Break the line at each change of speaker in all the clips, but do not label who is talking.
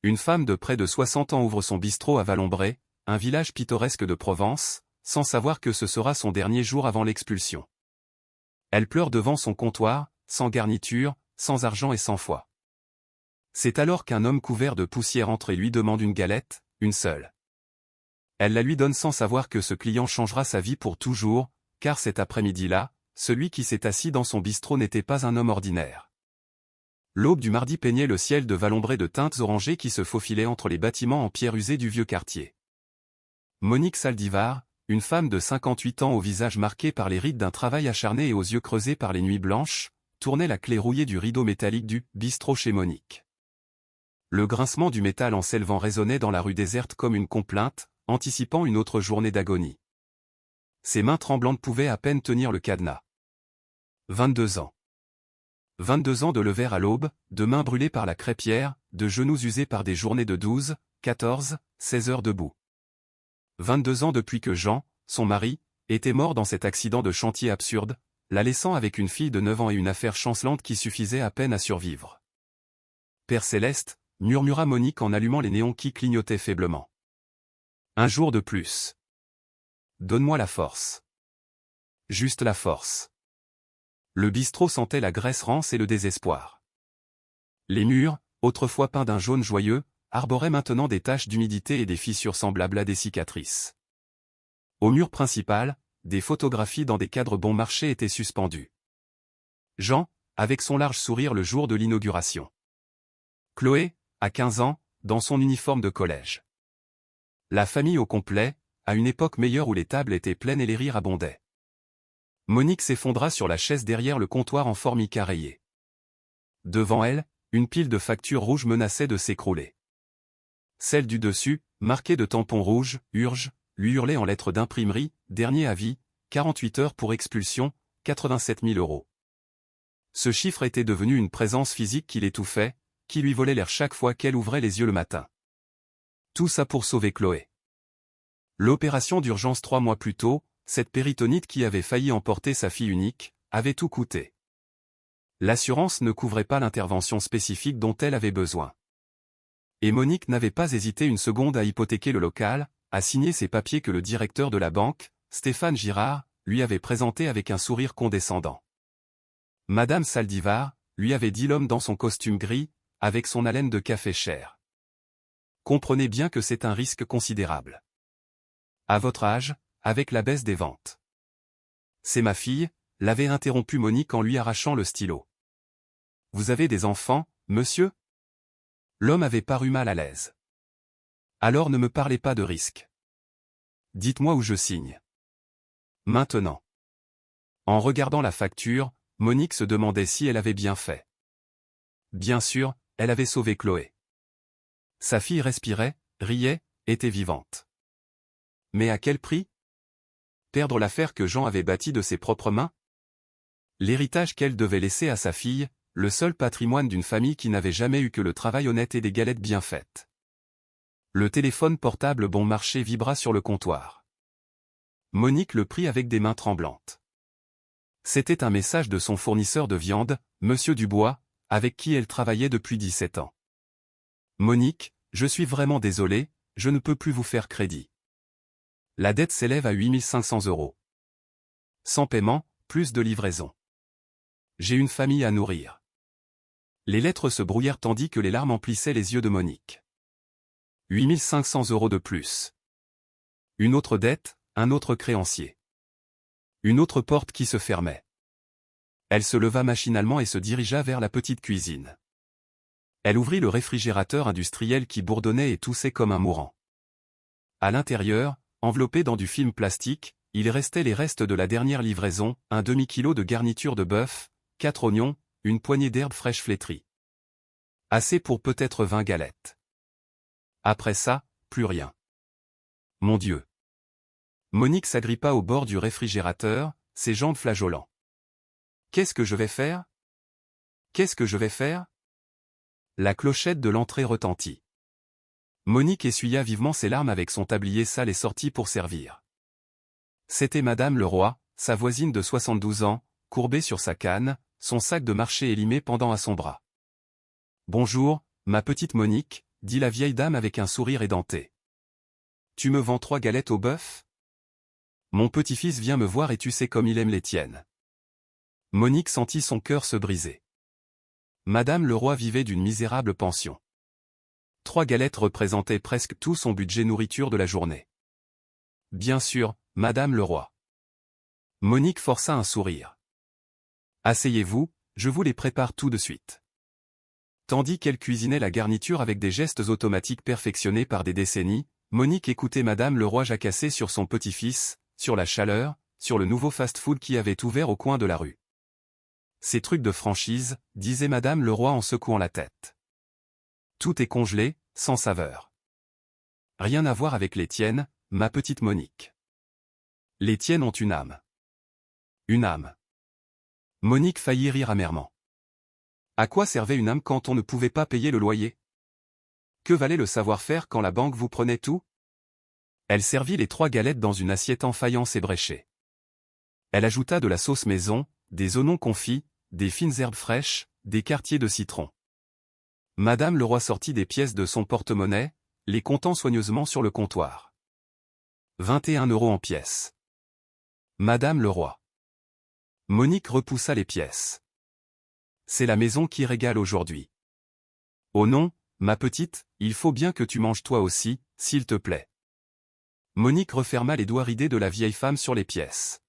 Une femme de près de 60 ans ouvre son bistrot à Valombré, un village pittoresque de Provence, sans savoir que ce sera son dernier jour avant l'expulsion. Elle pleure devant son comptoir, sans garniture, sans argent et sans foi. C'est alors qu'un homme couvert de poussière entre et lui demande une galette, une seule. Elle la lui donne sans savoir que ce client changera sa vie pour toujours, car cet après-midi-là, celui qui s'est assis dans son bistrot n'était pas un homme ordinaire. L'aube du mardi peignait le ciel de Valombré de teintes orangées qui se faufilaient entre les bâtiments en pierre usée du vieux quartier. Monique Saldivar, une femme de 58 ans au visage marqué par les rides d'un travail acharné et aux yeux creusés par les nuits blanches, tournait la clé rouillée du rideau métallique du bistrot chez Monique. Le grincement du métal en s'élevant résonnait dans la rue déserte comme une complainte, anticipant une autre journée d'agonie. Ses mains tremblantes pouvaient à peine tenir le cadenas. 22 ans. 22 ans de lever à l'aube, de mains brûlées par la crêpière, de genoux usés par des journées de 12, 14, 16 heures debout. 22 ans depuis que Jean, son mari, était mort dans cet accident de chantier absurde, la laissant avec une fille de 9 ans et une affaire chancelante qui suffisait à peine à survivre. Père Céleste, murmura Monique en allumant les néons qui clignotaient faiblement. Un jour de plus. Donne-moi la force. Juste la force. Le bistrot sentait la graisse rance et le désespoir. Les murs, autrefois peints d'un jaune joyeux, arboraient maintenant des taches d'humidité et des fissures semblables à des cicatrices. Au mur principal, des photographies dans des cadres bon marché étaient suspendues. Jean, avec son large sourire le jour de l'inauguration. Chloé, à 15 ans, dans son uniforme de collège. La famille au complet, à une époque meilleure où les tables étaient pleines et les rires abondaient. Monique s'effondra sur la chaise derrière le comptoir en formica rayé. Devant elle, une pile de factures rouges menaçait de s'écrouler. Celle du dessus, marquée de tampons rouges, urge, lui hurlait en lettres d'imprimerie, dernier avis, 48 heures pour expulsion, 87 000 €. Ce chiffre était devenu une présence physique qui l'étouffait, qui lui volait l'air chaque fois qu'elle ouvrait les yeux le matin. Tout ça pour sauver Chloé. L'opération d'urgence 3 mois plus tôt, cette péritonite qui avait failli emporter sa fille unique, avait tout coûté. L'assurance ne couvrait pas l'intervention spécifique dont elle avait besoin. Et Monique n'avait pas hésité une seconde à hypothéquer le local, à signer ces papiers que le directeur de la banque, Stéphane Girard, lui avait présentés avec un sourire condescendant. Madame Saldivar, lui avait dit l'homme dans son costume gris, avec son haleine de café cher. Comprenez bien que c'est un risque considérable. À votre âge, avec la baisse des ventes. C'est ma fille, l'avait interrompu Monique en lui arrachant le stylo. Vous avez des enfants, monsieur ? L'homme avait paru mal à l'aise. Alors ne me parlez pas de risque. Dites-moi où je signe. Maintenant. En regardant la facture, Monique se demandait si elle avait bien fait. Bien sûr, elle avait sauvé Chloé. Sa fille respirait, riait, était vivante. Mais à quel prix ? Perdre l'affaire que Jean avait bâtie de ses propres mains ? L'héritage qu'elle devait laisser à sa fille, le seul patrimoine d'une famille qui n'avait jamais eu que le travail honnête et des galettes bien faites. Le téléphone portable bon marché vibra sur le comptoir. Monique le prit avec des mains tremblantes. C'était un message de son fournisseur de viande, Monsieur Dubois, avec qui elle travaillait depuis 17 ans. Monique, je suis vraiment désolé, je ne peux plus vous faire crédit. La dette s'élève à 8 500 €. Sans paiement, plus de livraison. J'ai une famille à nourrir. Les lettres se brouillèrent tandis que les larmes emplissaient les yeux de Monique. 8 500 € de plus. Une autre dette, un autre créancier. Une autre porte qui se fermait. Elle se leva machinalement et se dirigea vers la petite cuisine. Elle ouvrit le réfrigérateur industriel qui bourdonnait et toussait comme un mourant. À l'intérieur, enveloppé dans du film plastique, il restait les restes de la dernière livraison, un demi-kilo de garniture de bœuf, 4 oignons, une poignée d'herbes fraîches flétries. Assez pour peut-être 20 galettes. Après ça, plus rien. Mon Dieu. Monique s'agrippa au bord du réfrigérateur, ses jambes flageolant. Qu'est-ce que je vais faire ? Qu'est-ce que je vais faire ? La clochette de l'entrée retentit. Monique essuya vivement ses larmes avec son tablier sale et sortit pour servir. C'était Madame Leroy, sa voisine de 72 ans, courbée sur sa canne, son sac de marché élimé pendant à son bras. « Bonjour, ma petite Monique » dit la vieille dame avec un sourire édenté. Tu me vends 3 galettes au bœuf? Mon petit-fils vient me voir et tu sais comme il aime les tiennes. Monique sentit son cœur se briser. Madame Leroy vivait d'une misérable pension. 3 galettes représentaient presque tout son budget nourriture de la journée. Bien sûr, Madame Leroy. Monique força un sourire. Asseyez-vous, je vous les prépare tout de suite. Tandis qu'elle cuisinait la garniture avec des gestes automatiques perfectionnés par des décennies, Monique écoutait Madame Leroy jacasser sur son petit-fils, sur la chaleur, sur le nouveau fast-food qui avait ouvert au coin de la rue. Ces trucs de franchise, disait Madame Leroy en secouant la tête. Tout est congelé, sans saveur. Rien à voir avec les tiennes, ma petite Monique. Les tiennes ont une âme. Une âme. Monique faillit rire amèrement. À quoi servait une âme quand on ne pouvait pas payer le loyer? Que valait le savoir-faire quand la banque vous prenait tout? Elle servit les 3 galettes dans une assiette en faïence ébréchée. Elle ajouta de la sauce maison, des oignons confits, des fines herbes fraîches, des quartiers de citron. Madame Leroy sortit des pièces de son porte-monnaie, les comptant soigneusement sur le comptoir. 21 € en pièces. Madame Leroy. Monique repoussa les pièces. C'est la maison qui régale aujourd'hui. Oh non, ma petite, il faut bien que tu manges toi aussi, s'il te plaît. Monique referma les doigts ridés de la vieille femme sur les pièces.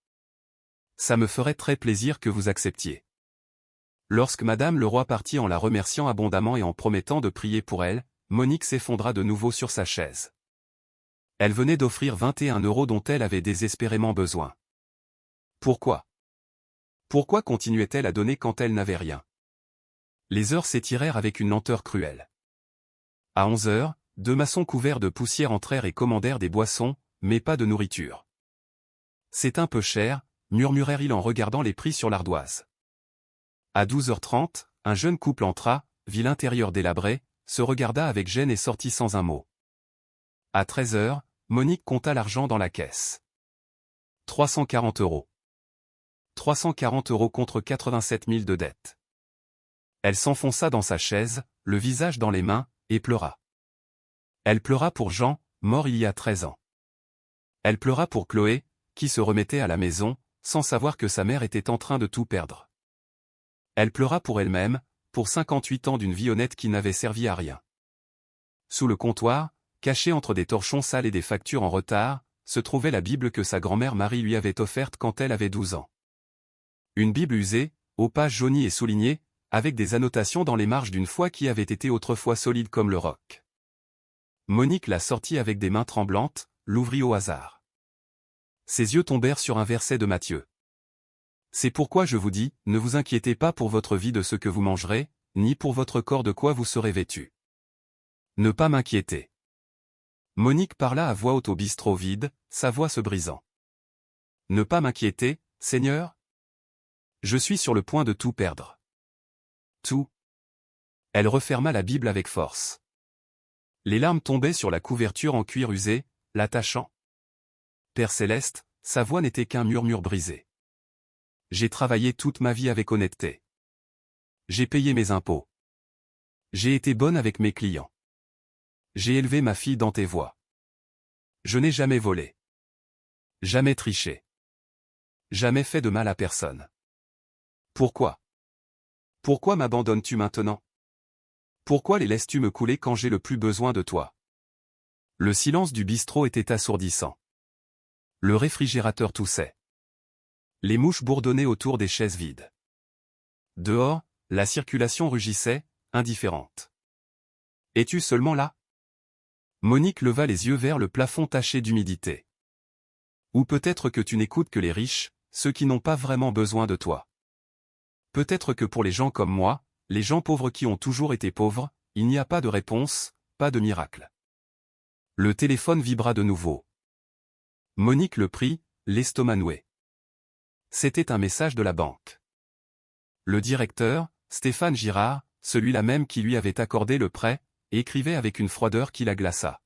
Ça me ferait très plaisir que vous acceptiez. Lorsque Madame Leroy partit en la remerciant abondamment et en promettant de prier pour elle, Monique s'effondra de nouveau sur sa chaise. Elle venait d'offrir 21 € dont elle avait désespérément besoin. Pourquoi? Pourquoi continuait-elle à donner quand elle n'avait rien? Les heures s'étirèrent avec une lenteur cruelle. À 11 heures, 2 maçons couverts de poussière entrèrent et commandèrent des boissons, mais pas de nourriture. C'est un peu cher, murmurèrent-ils en regardant les prix sur l'ardoise. À 12h30, un jeune couple entra, vit l'intérieur délabré, se regarda avec gêne et sortit sans un mot. À 13h, Monique compta l'argent dans la caisse. 340 €. 340 € contre 87 000 de dette. Elle s'enfonça dans sa chaise, le visage dans les mains, et pleura. Elle pleura pour Jean, mort il y a 13 ans. Elle pleura pour Chloé, qui se remettait à la maison, sans savoir que sa mère était en train de tout perdre. Elle pleura pour elle-même, pour 58 ans d'une vie honnête qui n'avait servi à rien. Sous le comptoir, cachée entre des torchons sales et des factures en retard, se trouvait la Bible que sa grand-mère Marie lui avait offerte quand elle avait 12 ans. Une Bible usée, aux pages jaunies et soulignées, avec des annotations dans les marges d'une foi qui avait été autrefois solide comme le roc. Monique la sortit avec des mains tremblantes, l'ouvrit au hasard. Ses yeux tombèrent sur un verset de Matthieu. C'est pourquoi je vous dis, ne vous inquiétez pas pour votre vie de ce que vous mangerez, ni pour votre corps de quoi vous serez vêtu. Ne pas m'inquiéter. Monique parla à voix haute au bistrot vide, sa voix se brisant. Ne pas m'inquiéter, Seigneur? Je suis sur le point de tout perdre. Tout. Elle referma la Bible avec force. Les larmes tombaient sur la couverture en cuir usé, l'attachant. Père céleste, sa voix n'était qu'un murmure brisé. J'ai travaillé toute ma vie avec honnêteté. J'ai payé mes impôts. J'ai été bonne avec mes clients. J'ai élevé ma fille dans tes voies. Je n'ai jamais volé. Jamais triché. Jamais fait de mal à personne. Pourquoi? Pourquoi m'abandonnes-tu maintenant? Pourquoi les laisses-tu me couler quand j'ai le plus besoin de toi? Le silence du bistrot était assourdissant. Le réfrigérateur toussait. Les mouches bourdonnaient autour des chaises vides. Dehors, la circulation rugissait, indifférente. Es-tu seulement là? Monique leva les yeux vers le plafond taché d'humidité. Ou peut-être que tu n'écoutes que les riches, ceux qui n'ont pas vraiment besoin de toi. Peut-être que pour les gens comme moi, les gens pauvres qui ont toujours été pauvres, il n'y a pas de réponse, pas de miracle. Le téléphone vibra de nouveau. Monique le prit, l'estomac noué. C'était un message de la banque. Le directeur, Stéphane Girard, celui-là même qui lui avait accordé le prêt, écrivait avec une froideur qui la glaça.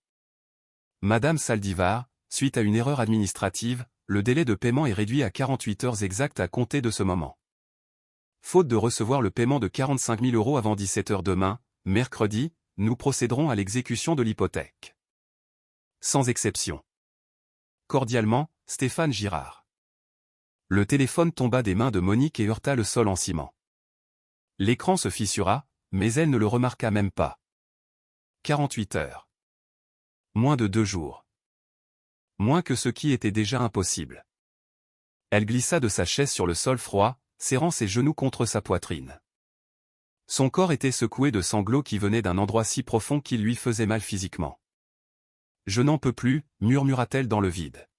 Madame Saldivar, suite à une erreur administrative, le délai de paiement est réduit à 48 heures exactes à compter de ce moment. Faute de recevoir le paiement de 45 000 € avant 17 h demain, mercredi, nous procéderons à l'exécution de l'hypothèque. Sans exception. Cordialement, Stéphane Girard. Le téléphone tomba des mains de Monique et heurta le sol en ciment. L'écran se fissura, mais elle ne le remarqua même pas. 48 heures. Moins de 2 jours. Moins que ce qui était déjà impossible. Elle glissa de sa chaise sur le sol froid, serrant ses genoux contre sa poitrine. Son corps était secoué de sanglots qui venaient d'un endroit si profond qu'il lui faisait mal physiquement. « Je n'en peux plus », murmura-t-elle dans le vide.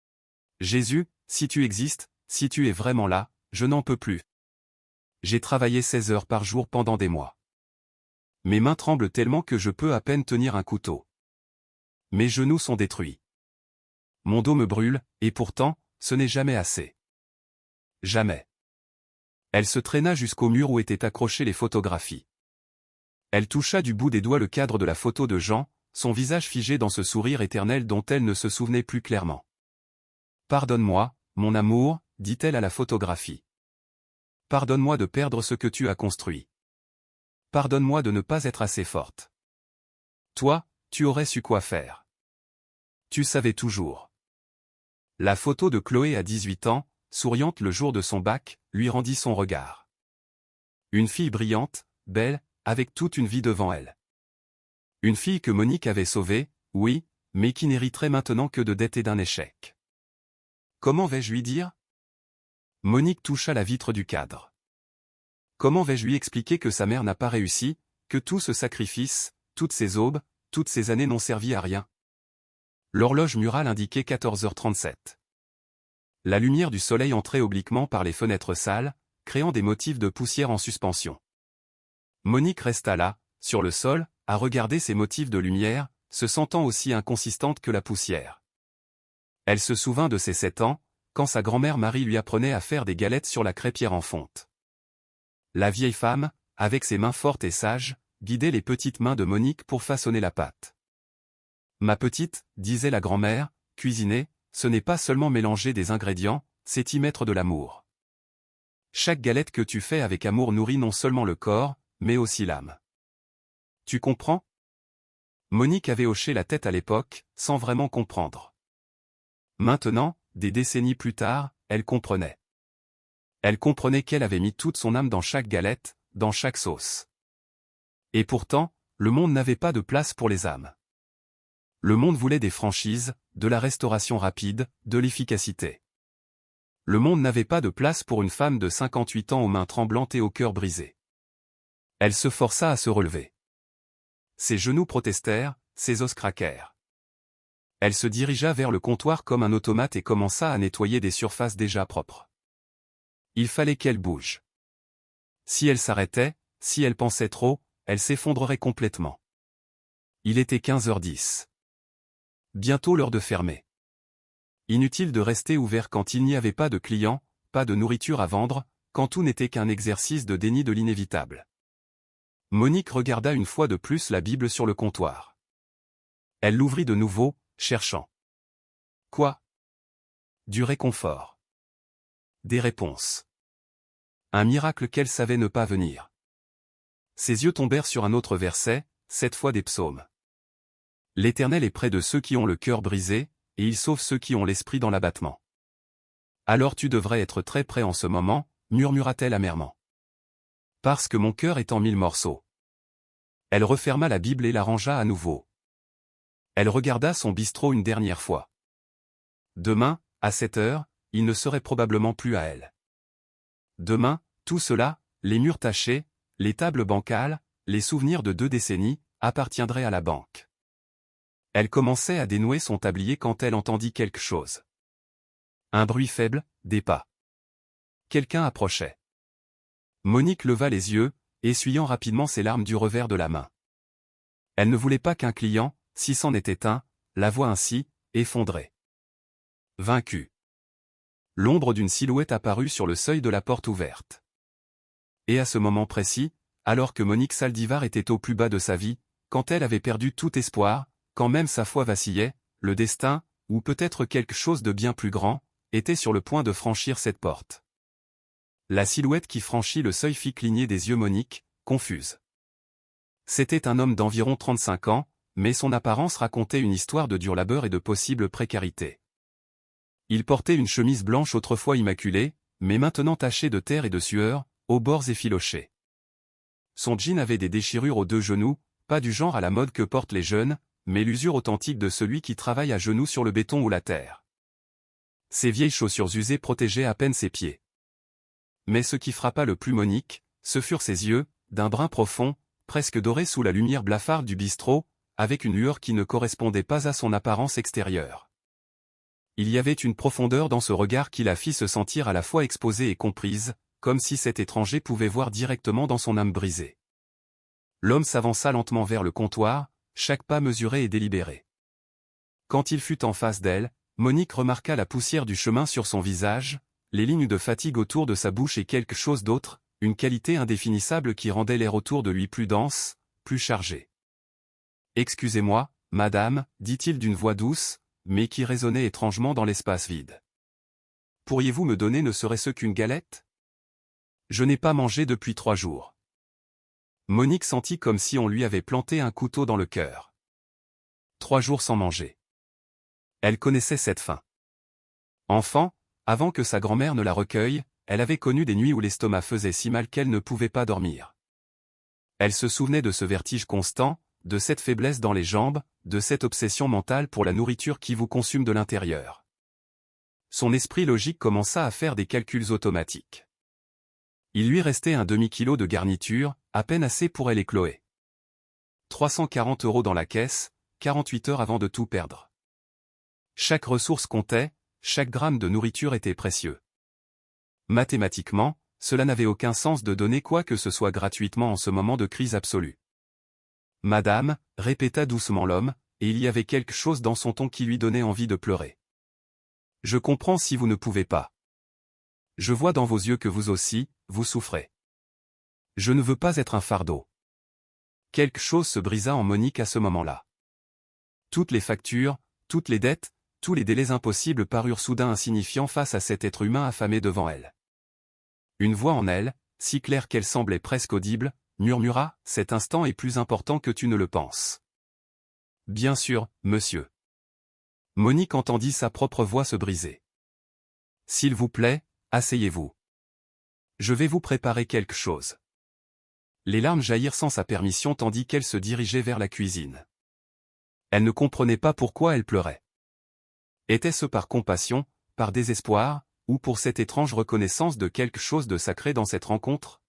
« Jésus, si tu existes, si tu es vraiment là, je n'en peux plus. J'ai travaillé 16 heures par jour pendant des mois. Mes mains tremblent tellement que je peux à peine tenir un couteau. Mes genoux sont détruits. Mon dos me brûle, et pourtant, ce n'est jamais assez. Jamais. » Elle se traîna jusqu'au mur où étaient accrochées les photographies. Elle toucha du bout des doigts le cadre de la photo de Jean, son visage figé dans ce sourire éternel dont elle ne se souvenait plus clairement. « Pardonne-moi, mon amour, dit-elle à la photographie. Pardonne-moi de perdre ce que tu as construit. Pardonne-moi de ne pas être assez forte. Toi, tu aurais su quoi faire. Tu savais toujours. » La photo de Chloé à 18 ans, souriante le jour de son bac, lui rendit son regard. Une fille brillante, belle, avec toute une vie devant elle. Une fille que Monique avait sauvée, oui, mais qui n'hériterait maintenant que de dettes et d'un échec. Comment vais-je lui dire? Monique toucha la vitre du cadre. Comment vais-je lui expliquer que sa mère n'a pas réussi, que tout ce sacrifice, toutes ces aubes, toutes ces années n'ont servi à rien? L'horloge murale indiquait 14h37. La lumière du soleil entrait obliquement par les fenêtres sales, créant des motifs de poussière en suspension. Monique resta là, sur le sol, à regarder ces motifs de lumière, se sentant aussi inconsistante que la poussière. Elle se souvint de ses 7 ans, quand sa grand-mère Marie lui apprenait à faire des galettes sur la crêpière en fonte. La vieille femme, avec ses mains fortes et sages, guidait les petites mains de Monique pour façonner la pâte. « Ma petite, disait la grand-mère, cuisiner, ce n'est pas seulement mélanger des ingrédients, c'est y mettre de l'amour. Chaque galette que tu fais avec amour nourrit non seulement le corps, mais aussi l'âme. Tu comprends ?» Monique avait hoché la tête à l'époque, sans vraiment comprendre. Maintenant, des décennies plus tard, elle comprenait. Elle comprenait qu'elle avait mis toute son âme dans chaque galette, dans chaque sauce. Et pourtant, le monde n'avait pas de place pour les âmes. Le monde voulait des franchises, de la restauration rapide, de l'efficacité. Le monde n'avait pas de place pour une femme de 58 ans aux mains tremblantes et au cœur brisé. Elle se força à se relever. Ses genoux protestèrent, ses os craquèrent. Elle se dirigea vers le comptoir comme un automate et commença à nettoyer des surfaces déjà propres. Il fallait qu'elle bouge. Si elle s'arrêtait, si elle pensait trop, elle s'effondrerait complètement. Il était 15h10. Bientôt l'heure de fermer. Inutile de rester ouvert quand il n'y avait pas de clients, pas de nourriture à vendre, quand tout n'était qu'un exercice de déni de l'inévitable. Monique regarda une fois de plus la Bible sur le comptoir. Elle l'ouvrit de nouveau, cherchant. Quoi? Du réconfort. Des réponses. Un miracle qu'elle savait ne pas venir. Ses yeux tombèrent sur un autre verset, cette fois des psaumes. L'Éternel est près de ceux qui ont le cœur brisé, et il sauve ceux qui ont l'esprit dans l'abattement. Alors tu devrais être très près en ce moment, murmura-t-elle amèrement. Parce que mon cœur est en 1000 morceaux. Elle referma la Bible et la rangea à nouveau. Elle regarda son bistrot une dernière fois. Demain, à 7 heures, il ne serait probablement plus à elle. Demain, tout cela, les murs tachés, les tables bancales, les souvenirs de 2 décennies, appartiendraient à la banque. Elle commençait à dénouer son tablier quand elle entendit quelque chose. Un bruit faible, des pas. Quelqu'un approchait. Monique leva les yeux, essuyant rapidement ses larmes du revers de la main. Elle ne voulait pas qu'un client, si c'en était un, la voie ainsi, effondrée. Vaincue. L'ombre d'une silhouette apparut sur le seuil de la porte ouverte. Et à ce moment précis, alors que Monique Saldivar était au plus bas de sa vie, quand elle avait perdu tout espoir, quand même sa foi vacillait, le destin, ou peut-être quelque chose de bien plus grand, était sur le point de franchir cette porte. La silhouette qui franchit le seuil fit cligner des yeux Monique, confuse. C'était un homme d'environ 35 ans, mais son apparence racontait une histoire de dur labeur et de possible précarité. Il portait une chemise blanche autrefois immaculée, mais maintenant tachée de terre et de sueur, aux bords effilochés. Son jean avait des déchirures aux 2 genoux, pas du genre à la mode que portent les jeunes, mais l'usure authentique de celui qui travaille à genoux sur le béton ou la terre. Ses vieilles chaussures usées protégeaient à peine ses pieds. Mais ce qui frappa le plus Monique, ce furent ses yeux, d'un brun profond, presque dorés sous la lumière blafarde du bistrot, avec une lueur qui ne correspondait pas à son apparence extérieure. Il y avait une profondeur dans ce regard qui la fit se sentir à la fois exposée et comprise, comme si cet étranger pouvait voir directement dans son âme brisée. L'homme s'avança lentement vers le comptoir, chaque pas mesuré et délibéré. Quand il fut en face d'elle, Monique remarqua la poussière du chemin sur son visage, les lignes de fatigue autour de sa bouche et quelque chose d'autre, une qualité indéfinissable qui rendait l'air autour de lui plus dense, plus chargé. « Excusez-moi, madame, dit-il d'une voix douce, mais qui résonnait étrangement dans l'espace vide. Pourriez-vous me donner ne serait-ce qu'une galette? Je n'ai pas mangé depuis 3 jours. Monique sentit comme si on lui avait planté un couteau dans le cœur. 3 jours sans manger. Elle connaissait cette faim. Enfant, avant que sa grand-mère ne la recueille, elle avait connu des nuits où l'estomac faisait si mal qu'elle ne pouvait pas dormir. Elle se souvenait de ce vertige constant, de cette faiblesse dans les jambes, de cette obsession mentale pour la nourriture qui vous consume de l'intérieur. Son esprit logique commença à faire des calculs automatiques. Il lui restait un demi-kilo de garniture, à peine assez pour elle et Chloé. 340 € dans la caisse, 48 heures avant de tout perdre. Chaque ressource comptait, chaque gramme de nourriture était précieux. Mathématiquement, cela n'avait aucun sens de donner quoi que ce soit gratuitement en ce moment de crise absolue. Madame, répéta doucement l'homme, et il y avait quelque chose dans son ton qui lui donnait envie de pleurer. Je comprends si vous ne pouvez pas. Je vois dans vos yeux que vous aussi, vous souffrez. Je ne veux pas être un fardeau. Quelque chose se brisa en Monique à ce moment-là. Toutes les factures, toutes les dettes, tous les délais impossibles parurent soudain insignifiants face à cet être humain affamé devant elle. Une voix en elle, si claire qu'elle semblait presque audible, murmura, « Cet instant est plus important que tu ne le penses. » Bien sûr, monsieur. Monique entendit sa propre voix se briser. S'il vous plaît, asseyez-vous. Je vais vous préparer quelque chose. Les larmes jaillirent sans sa permission tandis qu'elle se dirigeait vers la cuisine. Elle ne comprenait pas pourquoi elle pleurait. Était-ce par compassion, par désespoir, ou pour cette étrange reconnaissance de quelque chose de sacré dans cette rencontre?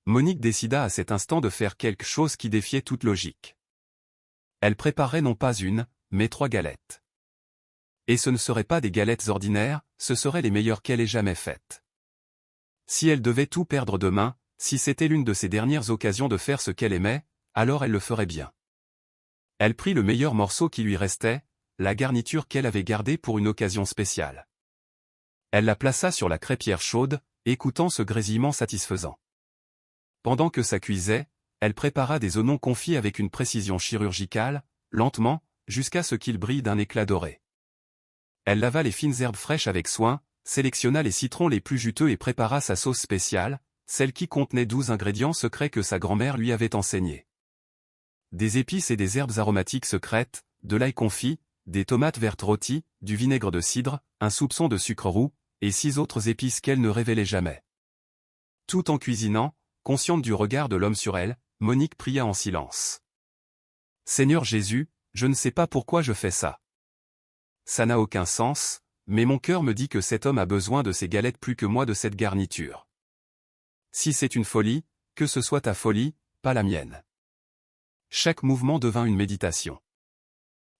Monique décida à cet instant de faire quelque chose qui défiait toute logique. Elle préparait non pas une, mais 3 galettes. Et ce ne seraient pas des galettes ordinaires, ce seraient les meilleures qu'elle ait jamais faites. Si elle devait tout perdre demain, si c'était l'une de ses dernières occasions de faire ce qu'elle aimait, alors elle le ferait bien. Elle prit le meilleur morceau qui lui restait, la garniture qu'elle avait gardée pour une occasion spéciale. Elle la plaça sur la crêpière chaude, écoutant ce grésillement satisfaisant. Pendant que ça cuisait, elle prépara des oignons confits avec une précision chirurgicale, lentement, jusqu'à ce qu'ils brillent d'un éclat doré. Elle lava les fines herbes fraîches avec soin, sélectionna les citrons les plus juteux et prépara sa sauce spéciale, celle qui contenait 12 ingrédients secrets que sa grand-mère lui avait enseignés. Des épices et des herbes aromatiques secrètes, de l'ail confit, des tomates vertes rôties, du vinaigre de cidre, un soupçon de sucre roux, et 6 autres épices qu'elle ne révélait jamais. Tout en cuisinant, consciente du regard de l'homme sur elle, Monique pria en silence. « Seigneur Jésus, je ne sais pas pourquoi je fais ça. Ça n'a aucun sens, mais mon cœur me dit que cet homme a besoin de ces galettes plus que moi de cette garniture. Si c'est une folie, que ce soit ta folie, pas la mienne. » Chaque mouvement devint une méditation.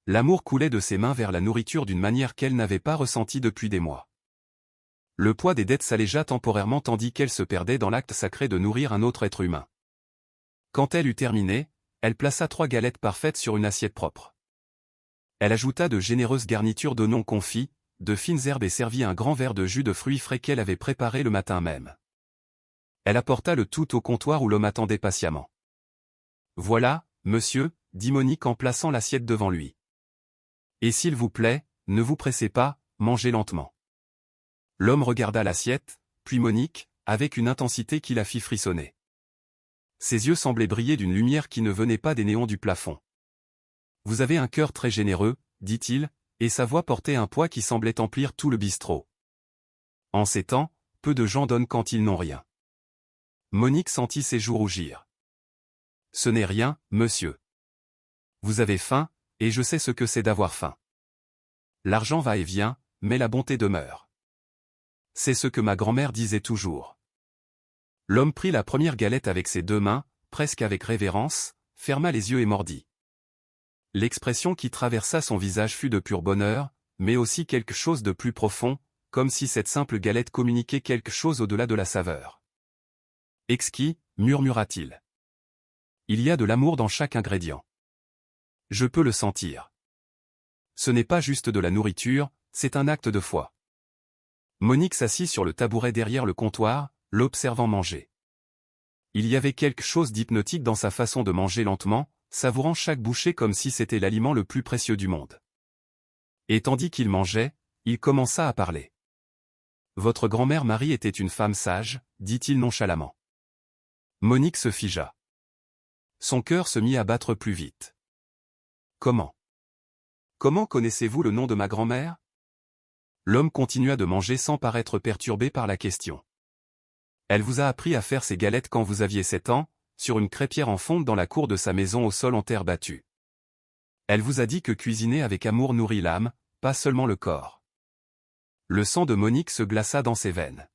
L'amour coulait de ses mains vers la nourriture d'une manière qu'elle n'avait pas ressentie depuis des mois. Le poids des dettes s'allégea temporairement tandis qu'elle se perdait dans l'acte sacré de nourrir un autre être humain. Quand elle eut terminé, elle plaça 3 galettes parfaites sur une assiette propre. Elle ajouta de généreuses garnitures d'oignons confits, de fines herbes et servit un grand verre de jus de fruits frais qu'elle avait préparé le matin même. Elle apporta le tout au comptoir où l'homme attendait patiemment. « Voilà, monsieur, dit Monique en plaçant l'assiette devant lui. Et s'il vous plaît, ne vous pressez pas, mangez lentement. » L'homme regarda l'assiette, puis Monique, avec une intensité qui la fit frissonner. Ses yeux semblaient briller d'une lumière qui ne venait pas des néons du plafond. Vous avez un cœur très généreux, dit-il, et sa voix portait un poids qui semblait emplir tout le bistrot. En ces temps, peu de gens donnent quand ils n'ont rien. Monique sentit ses joues rougir. Ce n'est rien, monsieur. Vous avez faim, et je sais ce que c'est d'avoir faim. L'argent va et vient, mais la bonté demeure. C'est ce que ma grand-mère disait toujours. L'homme prit la première galette avec ses deux mains, presque avec révérence, ferma les yeux et mordit. L'expression qui traversa son visage fut de pur bonheur, mais aussi quelque chose de plus profond, comme si cette simple galette communiquait quelque chose au-delà de la saveur. Exquis, murmura-t-il. Il y a de l'amour dans chaque ingrédient. Je peux le sentir. Ce n'est pas juste de la nourriture, c'est un acte de foi. Monique s'assit sur le tabouret derrière le comptoir, l'observant manger. Il y avait quelque chose d'hypnotique dans sa façon de manger lentement, savourant chaque bouchée comme si c'était l'aliment le plus précieux du monde. Et tandis qu'il mangeait, il commença à parler. Votre grand-mère Marie était une femme sage, dit-il nonchalamment. Monique se figea. Son cœur se mit à battre plus vite. Comment? Comment connaissez-vous le nom de ma grand-mère? L'homme continua de manger sans paraître perturbé par la question. Elle vous a appris à faire ces galettes quand vous aviez 7 ans, sur une crêpière en fonte dans la cour de sa maison au sol en terre battue. Elle vous a dit que cuisiner avec amour nourrit l'âme, pas seulement le corps. Le sang de Monique se glaça dans ses veines.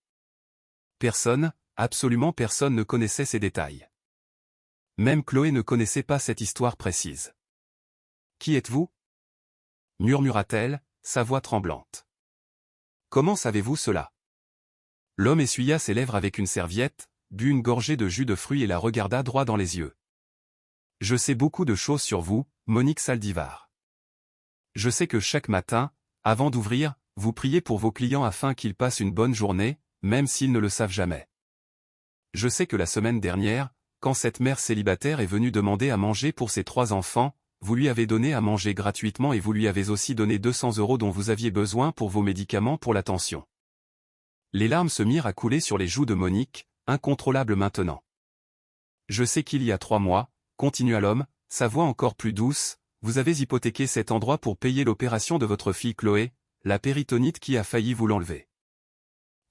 Personne, absolument personne ne connaissait ces détails. Même Chloé ne connaissait pas cette histoire précise. Qui êtes-vous? Murmura-t-elle, sa voix tremblante. Comment savez-vous cela? L'homme essuya ses lèvres avec une serviette, but une gorgée de jus de fruits et la regarda droit dans les yeux. Je sais beaucoup de choses sur vous, Monique Saldivar. Je sais que chaque matin, avant d'ouvrir, vous priez pour vos clients afin qu'ils passent une bonne journée, même s'ils ne le savent jamais. Je sais que la semaine dernière, quand cette mère célibataire est venue demander à manger pour ses 3 enfants, vous lui avez donné à manger gratuitement et vous lui avez aussi donné 200 € dont vous aviez besoin pour vos médicaments pour la tension. Les larmes se mirent à couler sur les joues de Monique, incontrôlables maintenant. Je sais qu'il y a 3 mois, continua l'homme, sa voix encore plus douce, vous avez hypothéqué cet endroit pour payer l'opération de votre fille Chloé, la péritonite qui a failli vous l'enlever.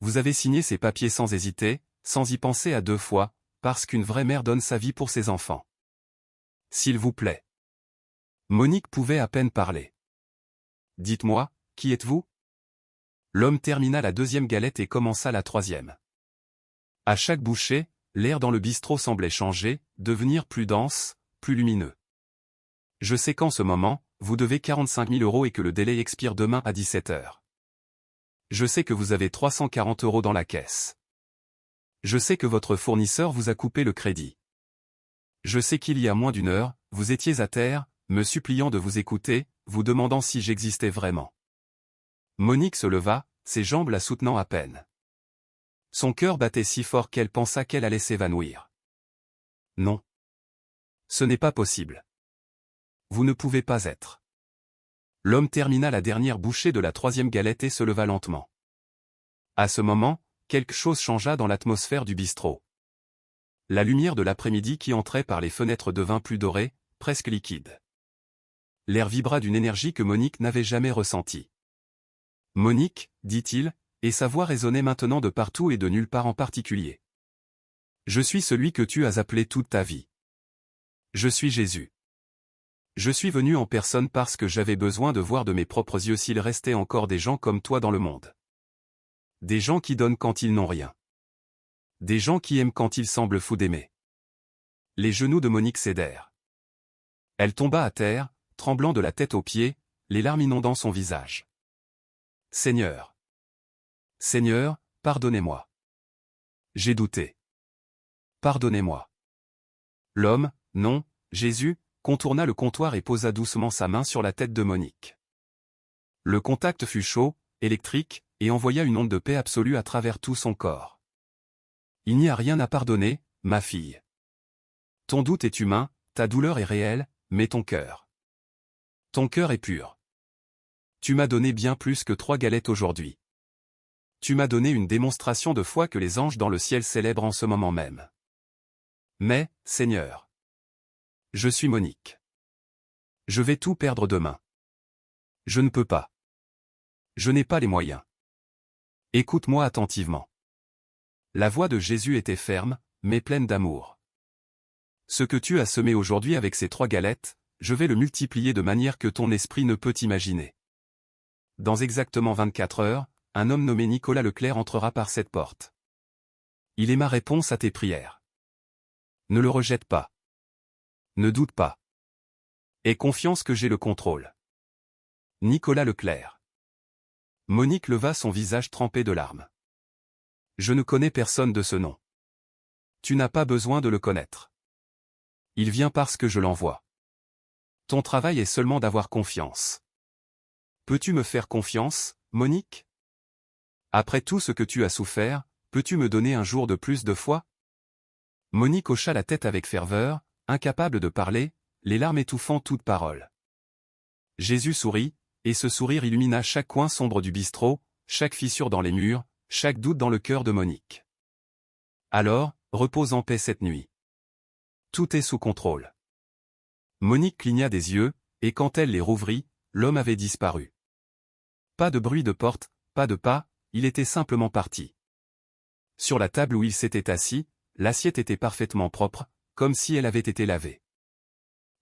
Vous avez signé ces papiers sans hésiter, sans y penser à 2 fois, parce qu'une vraie mère donne sa vie pour ses enfants. S'il vous plaît. Monique pouvait à peine parler. Dites-moi, qui êtes-vous? L'homme termina la 2e galette et commença la 3e. À chaque bouchée, l'air dans le bistrot semblait changer, devenir plus dense, plus lumineux. Je sais qu'en ce moment, vous devez 45 000 € et que le délai expire demain à 17 h. Je sais que vous avez 340 € dans la caisse. Je sais que votre fournisseur vous a coupé le crédit. Je sais qu'il y a moins d'1 heure, vous étiez à terre, me suppliant de vous écouter, vous demandant si j'existais vraiment. Monique se leva, ses jambes la soutenant à peine. Son cœur battait si fort qu'elle pensa qu'elle allait s'évanouir. Non. Ce n'est pas possible. Vous ne pouvez pas être. L'homme termina la dernière bouchée de la 3e galette et se leva lentement. À ce moment, quelque chose changea dans l'atmosphère du bistrot. La lumière de l'après-midi qui entrait par les fenêtres devint plus dorée, presque liquide. L'air vibra d'une énergie que Monique n'avait jamais ressentie. Monique, dit-il, et sa voix résonnait maintenant de partout et de nulle part en particulier. Je suis celui que tu as appelé toute ta vie. Je suis Jésus. Je suis venu en personne parce que j'avais besoin de voir de mes propres yeux s'il restait encore des gens comme toi dans le monde. Des gens qui donnent quand ils n'ont rien. Des gens qui aiment quand ils semblent fous d'aimer. Les genoux de Monique cédèrent. Elle tomba à terre, tremblant de la tête aux pieds, les larmes inondant son visage. Seigneur. Seigneur, pardonnez-moi. J'ai douté. Pardonnez-moi. L'homme, non, Jésus, contourna le comptoir et posa doucement sa main sur la tête de Monique. Le contact fut chaud, électrique, et envoya une onde de paix absolue à travers tout son corps. Il n'y a rien à pardonner, ma fille. Ton doute est humain, ta douleur est réelle, mais ton cœur est pur. Tu m'as donné bien plus que 3 galettes aujourd'hui. Tu m'as donné une démonstration de foi que les anges dans le ciel célèbrent en ce moment même. Mais, Seigneur, je suis Monique. Je vais tout perdre demain. Je ne peux pas. Je n'ai pas les moyens. Écoute-moi attentivement. La voix de Jésus était ferme, mais pleine d'amour. Ce que tu as semé aujourd'hui avec ces 3 galettes, je vais le multiplier de manière que ton esprit ne peut imaginer. Dans exactement 24 heures, un homme nommé Nicolas Leclerc entrera par cette porte. Il est ma réponse à tes prières. Ne le rejette pas. Ne doute pas. Aie confiance que j'ai le contrôle. Nicolas Leclerc. Monique leva son visage trempé de larmes. Je ne connais personne de ce nom. Tu n'as pas besoin de le connaître. Il vient parce que je l'envoie. Ton travail est seulement d'avoir confiance. Peux-tu me faire confiance, Monique? Après tout ce que tu as souffert, peux-tu me donner un jour de plus de foi? Monique hocha la tête avec ferveur, incapable de parler, les larmes étouffant toute parole. Jésus sourit, et ce sourire illumina chaque coin sombre du bistrot, chaque fissure dans les murs, chaque doute dans le cœur de Monique. Alors, repose en paix cette nuit. Tout est sous contrôle. Monique cligna des yeux, et quand elle les rouvrit, l'homme avait disparu. Pas de bruit de porte, pas de pas, il était simplement parti. Sur la table où il s'était assis, l'assiette était parfaitement propre, comme si elle avait été lavée.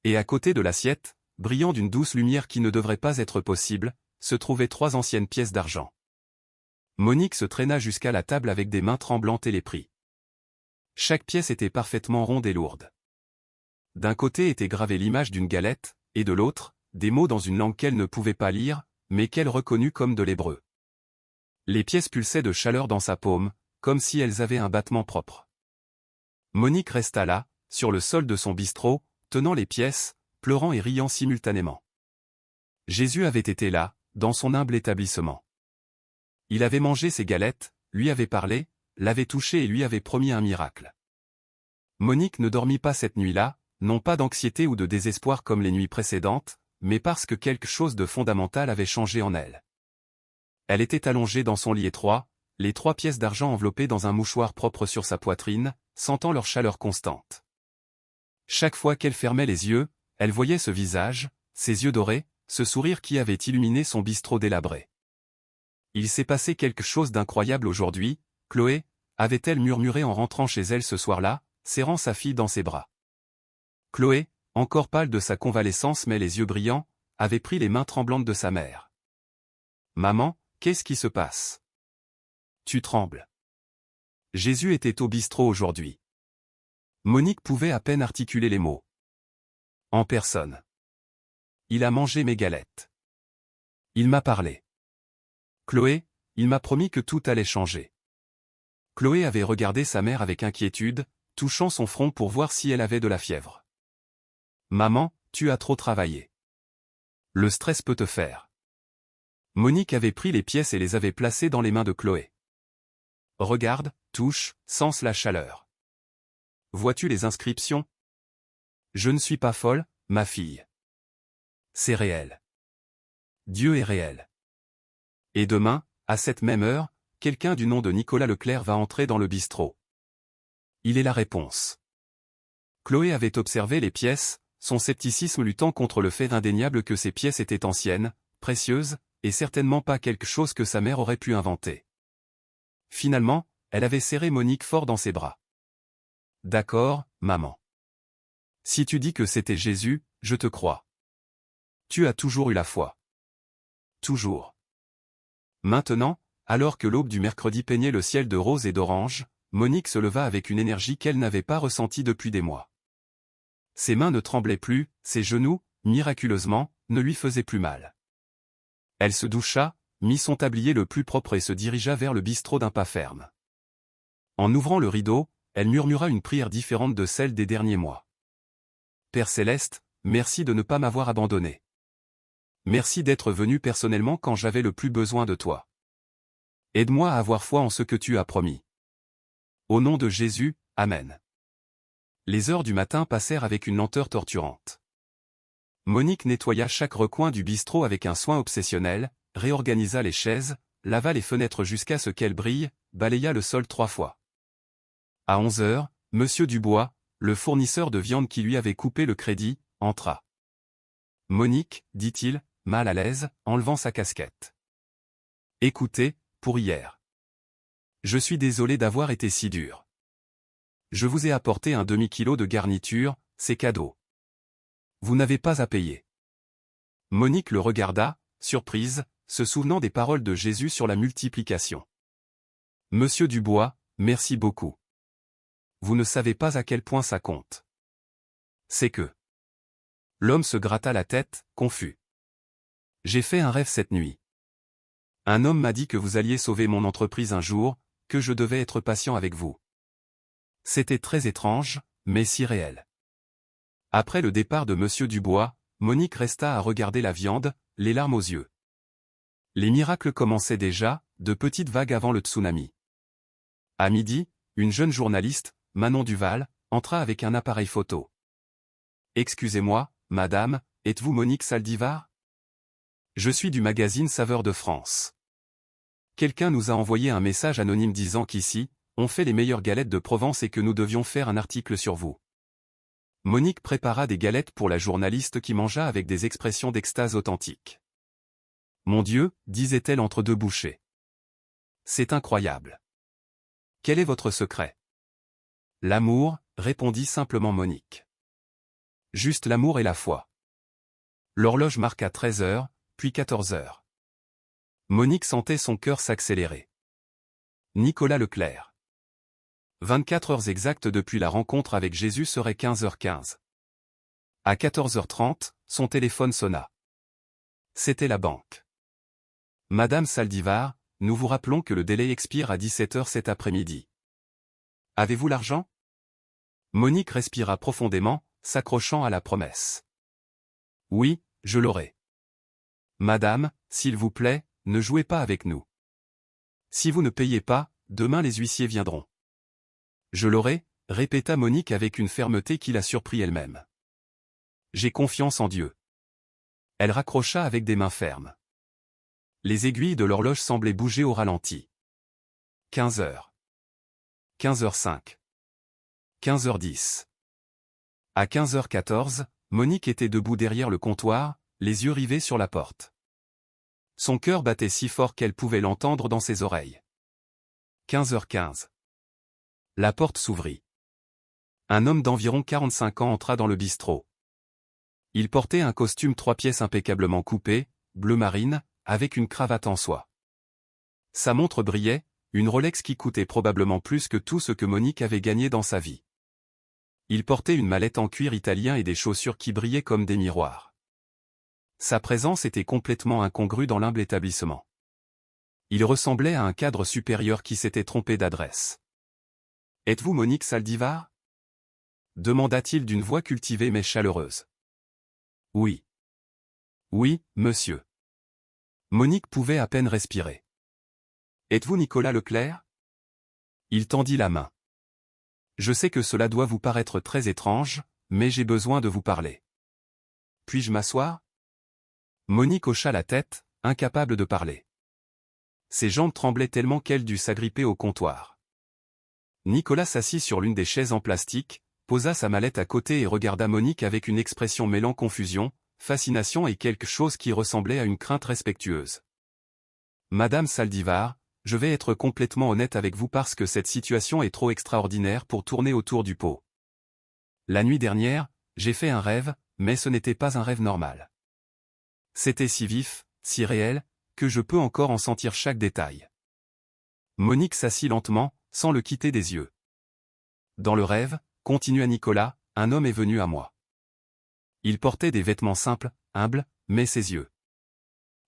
Et à côté de l'assiette, brillant d'une douce lumière qui ne devrait pas être possible, se trouvaient 3 anciennes pièces d'argent. Monique se traîna jusqu'à la table avec des mains tremblantes et les prit. Chaque pièce était parfaitement ronde et lourde. D'un côté était gravée l'image d'une galette, et de l'autre, des mots dans une langue qu'elle ne pouvait pas lire, mais qu'elle reconnut comme de l'hébreu. Les pièces pulsaient de chaleur dans sa paume, comme si elles avaient un battement propre. Monique resta là, sur le sol de son bistrot, tenant les pièces, pleurant et riant simultanément. Jésus avait été là, dans son humble établissement. Il avait mangé ses galettes, lui avait parlé, l'avait touché et lui avait promis un miracle. Monique ne dormit pas cette nuit-là, non pas d'anxiété ou de désespoir comme les nuits précédentes, mais parce que quelque chose de fondamental avait changé en elle. Elle était allongée dans son lit étroit, les 3 pièces d'argent enveloppées dans un mouchoir propre sur sa poitrine, sentant leur chaleur constante. Chaque fois qu'elle fermait les yeux, elle voyait ce visage, ses yeux dorés, ce sourire qui avait illuminé son bistrot délabré. Il s'est passé quelque chose d'incroyable aujourd'hui, Chloé, avait-elle murmuré en rentrant chez elle ce soir-là, serrant sa fille dans ses bras. Chloé, encore pâle de sa convalescence mais les yeux brillants, avait pris les mains tremblantes de sa mère. « Maman, qu'est-ce qui se passe? Tu trembles. » Jésus était au bistrot aujourd'hui. Monique pouvait à peine articuler les mots. En personne. Il a mangé mes galettes. Il m'a parlé. Chloé, il m'a promis que tout allait changer. Chloé avait regardé sa mère avec inquiétude, touchant son front pour voir si elle avait de la fièvre. Maman, tu as trop travaillé. Le stress peut te faire. Monique avait pris les pièces et les avait placées dans les mains de Chloé. Regarde, touche, sens la chaleur. Vois-tu les inscriptions? Je ne suis pas folle, ma fille. C'est réel. Dieu est réel. Et demain, à cette même heure, quelqu'un du nom de Nicolas Leclerc va entrer dans le bistrot. Il est la réponse. Chloé avait observé les pièces, son scepticisme luttant contre le fait indéniable que ces pièces étaient anciennes, précieuses, et certainement pas quelque chose que sa mère aurait pu inventer. Finalement, elle avait serré Monique fort dans ses bras. D'accord, maman. Si tu dis que c'était Jésus, je te crois. Tu as toujours eu la foi. Toujours. Maintenant, alors que l'aube du mercredi peignait le ciel de rose et d'orange, Monique se leva avec une énergie qu'elle n'avait pas ressentie depuis des mois. Ses mains ne tremblaient plus, ses genoux, miraculeusement, ne lui faisaient plus mal. Elle se doucha, mit son tablier le plus propre et se dirigea vers le bistrot d'un pas ferme. En ouvrant le rideau, elle murmura une prière différente de celle des derniers mois. Père Céleste, merci de ne pas m'avoir abandonné. Merci d'être venu personnellement quand j'avais le plus besoin de toi. Aide-moi à avoir foi en ce que tu as promis. Au nom de Jésus, Amen. Les heures du matin passèrent avec une lenteur torturante. Monique nettoya chaque recoin du bistrot avec un soin obsessionnel, réorganisa les chaises, lava les fenêtres jusqu'à ce qu'elles brillent, balaya le sol 3 fois. À 11 heures, Monsieur Dubois, le fournisseur de viande qui lui avait coupé le crédit, entra. « Monique, dit-il, mal à l'aise, enlevant sa casquette. Écoutez, pour hier. Je suis désolé d'avoir été si dur. Je vous ai apporté un demi-kilo de garniture, c'est cadeau. Vous n'avez pas à payer. » Monique le regarda, surprise, se souvenant des paroles de Jésus sur la multiplication. « Monsieur Dubois, merci beaucoup. Vous ne savez pas à quel point ça compte. C'est que... » L'homme se gratta la tête, confus. « J'ai fait un rêve cette nuit. Un homme m'a dit que vous alliez sauver mon entreprise un jour, que je devais être patient avec vous. C'était très étrange, mais si réel. » Après le départ de Monsieur Dubois, Monique resta à regarder la viande, les larmes aux yeux. Les miracles commençaient déjà, de petites vagues avant le tsunami. À midi, une jeune journaliste, Manon Duval, entra avec un appareil photo. « Excusez-moi, madame, êtes-vous Monique Saldivar ? Je suis du magazine Saveurs de France. Quelqu'un nous a envoyé un message anonyme disant qu'ici, on fait les meilleures galettes de Provence et que nous devions faire un article sur vous. » Monique prépara des galettes pour la journaliste qui mangea avec des expressions d'extase authentique. « Mon Dieu, disait-elle entre deux bouchées. C'est incroyable. Quel est votre secret ? » L'amour, répondit simplement Monique. Juste l'amour et la foi. L'horloge marqua 13 heures, puis 14 heures. Monique sentait son cœur s'accélérer. Nicolas Leclerc. 24 heures exactes depuis la rencontre avec Jésus serait 15h15. À 14h30, son téléphone sonna. C'était la banque. Madame Saldivar, nous vous rappelons que le délai expire à 17h cet après-midi. Avez-vous l'argent ? Monique respira profondément, s'accrochant à la promesse. Oui, je l'aurai. Madame, s'il vous plaît, ne jouez pas avec nous. Si vous ne payez pas, demain les huissiers viendront. Je l'aurai, répéta Monique avec une fermeté qui la surprit elle-même. J'ai confiance en Dieu. Elle raccrocha avec des mains fermes. Les aiguilles de l'horloge semblaient bouger au ralenti. 15 heures. 15h05. 15h10. À 15h14, Monique était debout derrière le comptoir, les yeux rivés sur la porte. Son cœur battait si fort qu'elle pouvait l'entendre dans ses oreilles. 15h15. La porte s'ouvrit. Un homme d'environ 45 ans entra dans le bistrot. Il portait un costume 3 pièces impeccablement coupé, bleu marine, avec une cravate en soie. Sa montre brillait, une Rolex qui coûtait probablement plus que tout ce que Monique avait gagné dans sa vie. Il portait une mallette en cuir italien et des chaussures qui brillaient comme des miroirs. Sa présence était complètement incongrue dans l'humble établissement. Il ressemblait à un cadre supérieur qui s'était trompé d'adresse. « Êtes-vous Monique Saldivar » demanda-t-il d'une voix cultivée mais chaleureuse. « Oui. »« Oui, monsieur. » Monique pouvait à peine respirer. « Êtes-vous Nicolas Leclerc » Il tendit la main. « Je sais que cela doit vous paraître très étrange, mais j'ai besoin de vous parler. Puis-je m'asseoir » Monique hocha la tête, incapable de parler. Ses jambes tremblaient tellement qu'elle dut s'agripper au comptoir. Nicolas s'assit sur l'une des chaises en plastique, posa sa mallette à côté et regarda Monique avec une expression mêlant confusion, fascination et quelque chose qui ressemblait à une crainte respectueuse. « Madame Saldivar, je vais être complètement honnête avec vous parce que cette situation est trop extraordinaire pour tourner autour du pot. La nuit dernière, j'ai fait un rêve, mais ce n'était pas un rêve normal. C'était si vif, si réel, que je peux encore en sentir chaque détail. » Monique s'assit lentement, sans le quitter des yeux. « Dans le rêve, continua Nicolas, un homme est venu à moi. Il portait des vêtements simples, humbles, mais ses yeux.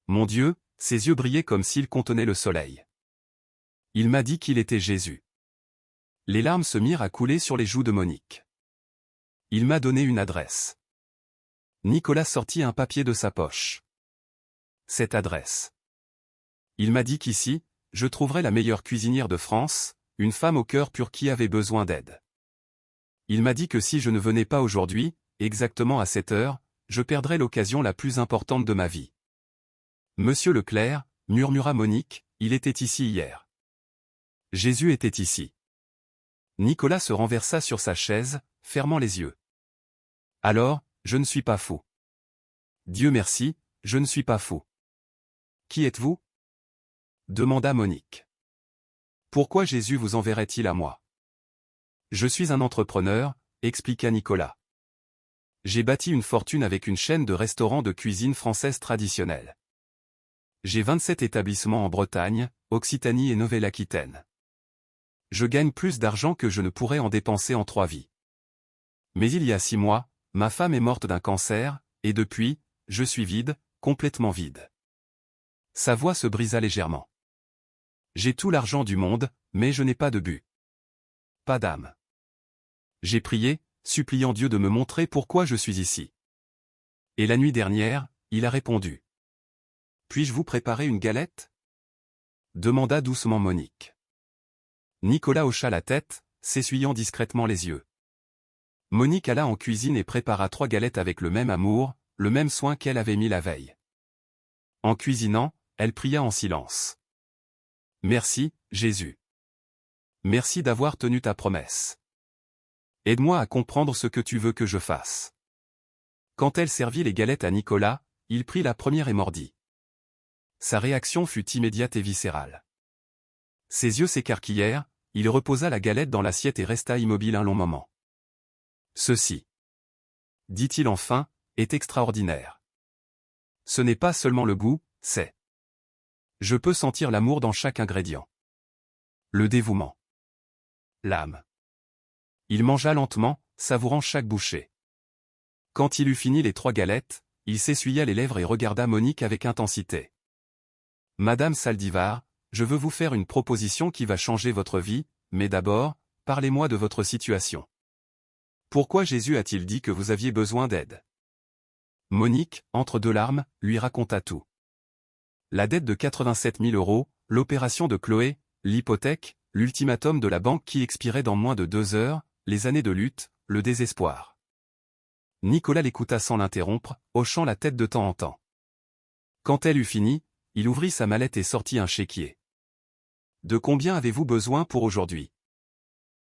Mon Dieu, ses yeux brillaient comme s'ils contenaient le soleil. Il m'a dit qu'il était Jésus. » Les larmes se mirent à couler sur les joues de Monique. « Il m'a donné une adresse. » Nicolas sortit un papier de sa poche. « Cette adresse. Il m'a dit qu'ici, je trouverais la meilleure cuisinière de France, une femme au cœur pur qui avait besoin d'aide. Il m'a dit que si je ne venais pas aujourd'hui, exactement à 7 heures, je perdrais l'occasion la plus importante de ma vie. »« Monsieur Leclerc, murmura Monique, il était ici hier. Jésus était ici. » Nicolas se renversa sur sa chaise, fermant les yeux. Alors, je ne suis pas fou. Dieu merci, je ne suis pas fou. Qui êtes-vous? Demanda Monique. Pourquoi Jésus vous enverrait-il à moi? Je suis un entrepreneur, expliqua Nicolas. J'ai bâti une fortune avec une chaîne de restaurants de cuisine française traditionnelle. J'ai 27 établissements en Bretagne, Occitanie et Nouvelle-Aquitaine. Je gagne plus d'argent que je ne pourrais en dépenser en 3 vies. Mais il y a 6 mois, ma femme est morte d'un cancer, et depuis, je suis vide, complètement vide. Sa voix se brisa légèrement. J'ai tout l'argent du monde, mais je n'ai pas de but. Pas d'âme. J'ai prié, suppliant Dieu de me montrer pourquoi je suis ici. Et la nuit dernière, il a répondu. Puis-je vous préparer une galette? Demanda doucement Monique. Nicolas hocha la tête, s'essuyant discrètement les yeux. Monique alla en cuisine et prépara 3 galettes avec le même amour, le même soin qu'elle avait mis la veille. En cuisinant, elle pria en silence. Merci, Jésus. Merci d'avoir tenu ta promesse. Aide-moi à comprendre ce que tu veux que je fasse. Quand elle servit les galettes à Nicolas, il prit la première et mordit. Sa réaction fut immédiate et viscérale. Ses yeux s'écarquillèrent, il reposa la galette dans l'assiette et resta immobile un long moment. Ceci, dit-il enfin, est extraordinaire. Ce n'est pas seulement le goût, c'est. Je peux sentir l'amour dans chaque ingrédient. Le dévouement. L'âme. Il mangea lentement, savourant chaque bouchée. Quand il eut fini les 3 galettes, il s'essuya les lèvres et regarda Monique avec intensité. Madame Saldivar, je veux vous faire une proposition qui va changer votre vie, mais d'abord, parlez-moi de votre situation. Pourquoi Jésus a-t-il dit que vous aviez besoin d'aide? Monique, entre 2 larmes, lui raconta tout. La dette de 87 000 €, l'opération de Chloé, l'hypothèque, l'ultimatum de la banque qui expirait dans moins de 2 heures, les années de lutte, le désespoir. Nicolas l'écouta sans l'interrompre, hochant la tête de temps en temps. Quand elle eut fini, il ouvrit sa mallette et sortit un chéquier. De combien avez-vous besoin pour aujourd'hui?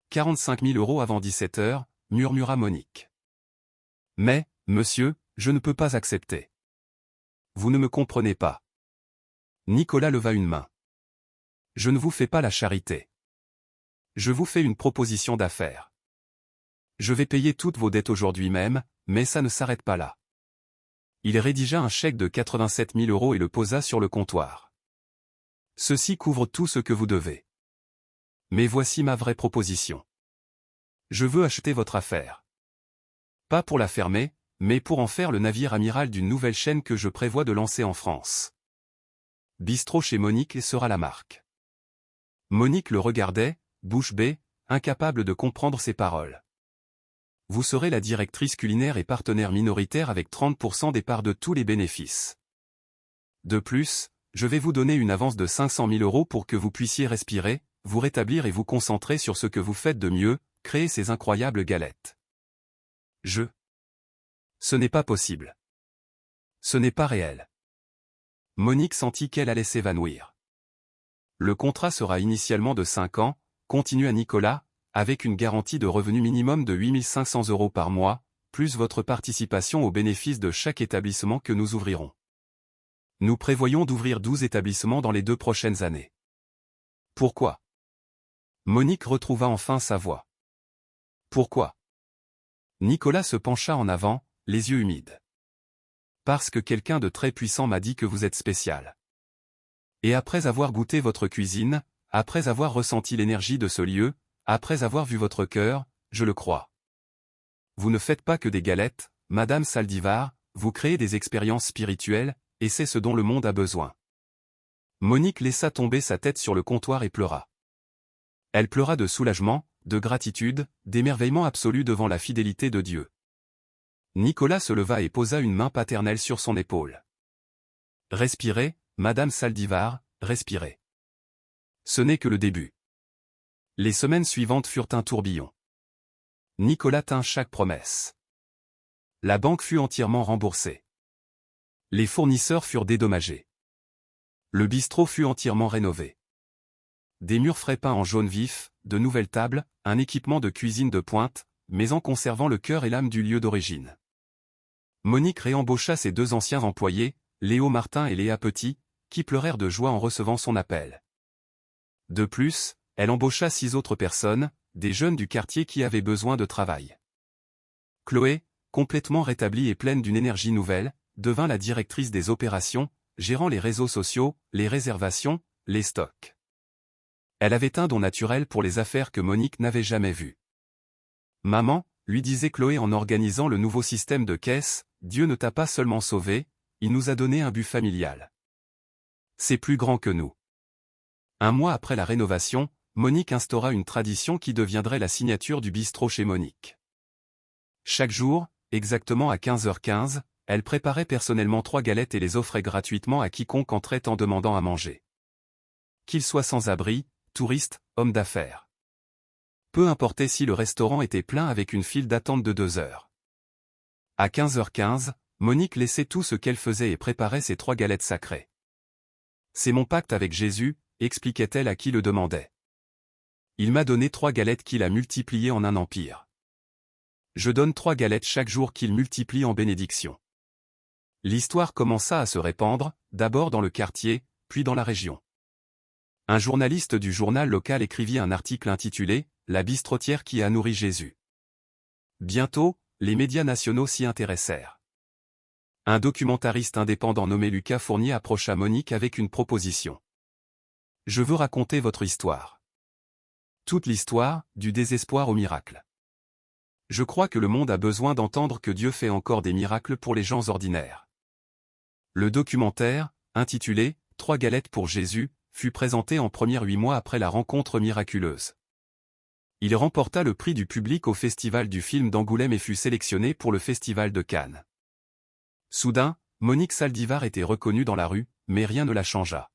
45 000 € avant 17 heures, murmura Monique. Mais, monsieur, je ne peux pas accepter. Vous ne me comprenez pas. Nicolas leva une main. Je ne vous fais pas la charité. Je vous fais une proposition d'affaires. Je vais payer toutes vos dettes aujourd'hui même, mais ça ne s'arrête pas là. Il rédigea un chèque de 87 000 € et le posa sur le comptoir. Ceci couvre tout ce que vous devez. Mais voici ma vraie proposition. Je veux acheter votre affaire. Pas pour la fermer, mais pour en faire le navire amiral d'une nouvelle chaîne que je prévois de lancer en France. Bistrot chez Monique sera la marque. Monique le regardait, bouche bée, incapable de comprendre ses paroles. Vous serez la directrice culinaire et partenaire minoritaire avec 30% des parts de tous les bénéfices. De plus, je vais vous donner une avance de 500 000 € pour que vous puissiez respirer, vous rétablir et vous concentrer sur ce que vous faites de mieux, créer ces incroyables galettes. Ce n'est pas possible. Ce n'est pas réel. Monique sentit qu'elle allait s'évanouir. Le contrat sera initialement de 5 ans, continua Nicolas, avec une garantie de revenu minimum de 8 500 € par mois, plus votre participation au bénéfice de chaque établissement que nous ouvrirons. Nous prévoyons d'ouvrir 12 établissements dans les 2 prochaines années. Pourquoi? Monique retrouva enfin sa voix. Pourquoi? Nicolas se pencha en avant, les yeux humides. Parce que quelqu'un de très puissant m'a dit que vous êtes spécial. Et après avoir goûté votre cuisine, après avoir ressenti l'énergie de ce lieu, après avoir vu votre cœur, je le crois. Vous ne faites pas que des galettes, Madame Saldivar, vous créez des expériences spirituelles, et c'est ce dont le monde a besoin. Monique laissa tomber sa tête sur le comptoir et pleura. Elle pleura de soulagement, de gratitude, d'émerveillement absolu devant la fidélité de Dieu. Nicolas se leva et posa une main paternelle sur son épaule. Respirez, Madame Saldivar, respirez. Ce n'est que le début. Les semaines suivantes furent un tourbillon. Nicolas tint chaque promesse. La banque fut entièrement remboursée. Les fournisseurs furent dédommagés. Le bistrot fut entièrement rénové. Des murs frais peints en jaune vif, de nouvelles tables, un équipement de cuisine de pointe, mais en conservant le cœur et l'âme du lieu d'origine. Monique réembaucha ses 2 anciens employés, Léo Martin et Léa Petit, qui pleurèrent de joie en recevant son appel. De plus, elle embaucha 6 autres personnes, des jeunes du quartier qui avaient besoin de travail. Chloé, complètement rétablie et pleine d'une énergie nouvelle, devint la directrice des opérations, gérant les réseaux sociaux, les réservations, les stocks. Elle avait un don naturel pour les affaires que Monique n'avait jamais vu. « Maman », lui disait Chloé en organisant le nouveau système de caisse, « Dieu ne t'a pas seulement sauvé, il nous a donné un but familial. C'est plus grand que nous. » Un mois après la rénovation, Monique instaura une tradition qui deviendrait la signature du bistrot chez Monique. Chaque jour, exactement à 15h15, elle préparait personnellement 3 galettes et les offrait gratuitement à quiconque entrait en demandant à manger. Qu'il soit sans abri, touriste, homme d'affaires. Peu importait si le restaurant était plein avec une file d'attente de 2 heures. À 15h15, Monique laissait tout ce qu'elle faisait et préparait ses 3 galettes sacrées. « C'est mon pacte avec Jésus », expliquait-elle à qui le demandait. « Il m'a donné 3 galettes qu'il a multipliées en un empire. Je donne 3 galettes chaque jour qu'il multiplie en bénédiction. » L'histoire commença à se répandre, d'abord dans le quartier, puis dans la région. Un journaliste du journal local écrivit un article intitulé « La bistrotière qui a nourri Jésus ». Bientôt, les médias nationaux s'y intéressèrent. Un documentariste indépendant nommé Lucas Fournier approcha Monique avec une proposition. « Je veux raconter votre histoire. Toute l'histoire, du désespoir au miracle. Je crois que le monde a besoin d'entendre que Dieu fait encore des miracles pour les gens ordinaires. » Le documentaire, intitulé « 3 galettes pour Jésus », fut présenté en première 8 mois après la rencontre miraculeuse. Il remporta le prix du public au Festival du film d'Angoulême et fut sélectionné pour le Festival de Cannes. Soudain, Monique Saldivar était reconnue dans la rue, mais rien ne la changea.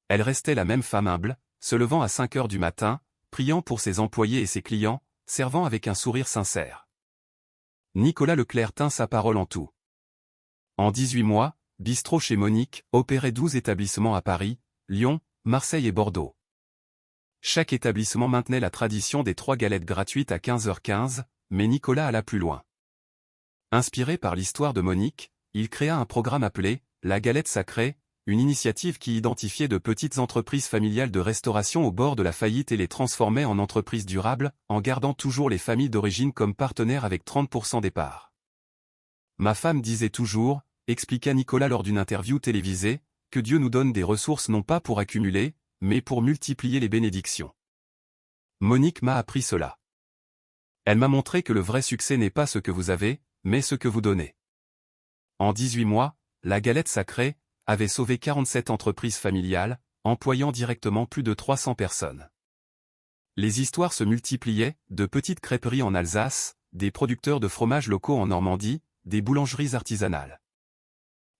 Elle restait la même femme humble, se levant à 5 heures du matin, priant pour ses employés et ses clients, servant avec un sourire sincère. Nicolas Leclerc tint sa parole en tout. En 18 mois, Bistrot chez Monique opérait 12 établissements à Paris, Lyon, Marseille et Bordeaux. Chaque établissement maintenait la tradition des 3 galettes gratuites à 15h15, mais Nicolas alla plus loin. Inspiré par l'histoire de Monique, il créa un programme appelé « La Galette Sacrée », une initiative qui identifiait de petites entreprises familiales de restauration au bord de la faillite et les transformait en entreprises durables, en gardant toujours les familles d'origine comme partenaires avec 30% des parts. « Ma femme disait toujours », expliqua Nicolas lors d'une interview télévisée, que Dieu nous donne des ressources non pas pour accumuler, mais pour multiplier les bénédictions. Monique m'a appris cela. Elle m'a montré que le vrai succès n'est pas ce que vous avez, mais ce que vous donnez. En 18 mois, la Galette Sacrée avait sauvé 47 entreprises familiales, employant directement plus de 300 personnes. Les histoires se multipliaient, de petites crêperies en Alsace, des producteurs de fromages locaux en Normandie, des boulangeries artisanales.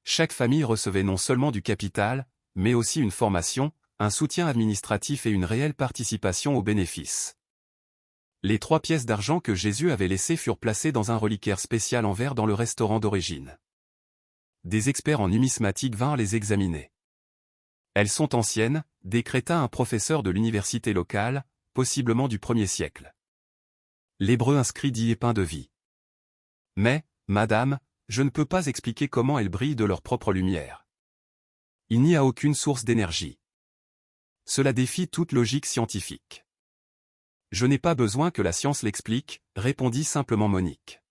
Chaque famille recevait non seulement du capital, mais aussi une formation, un soutien administratif et une réelle participation aux bénéfices. Les 3 pièces d'argent que Jésus avait laissées furent placées dans un reliquaire spécial en verre dans le restaurant d'origine. Des experts en numismatique vinrent les examiner. Elles sont anciennes, décréta un professeur de l'université locale, possiblement du 1er siècle. L'hébreu inscrit dit épin de vie. Mais, madame, je ne peux pas expliquer comment elles brillent de leur propre lumière. Il n'y a aucune source d'énergie. Cela défie toute logique scientifique. Je n'ai pas besoin que la science l'explique, répondit simplement Monique.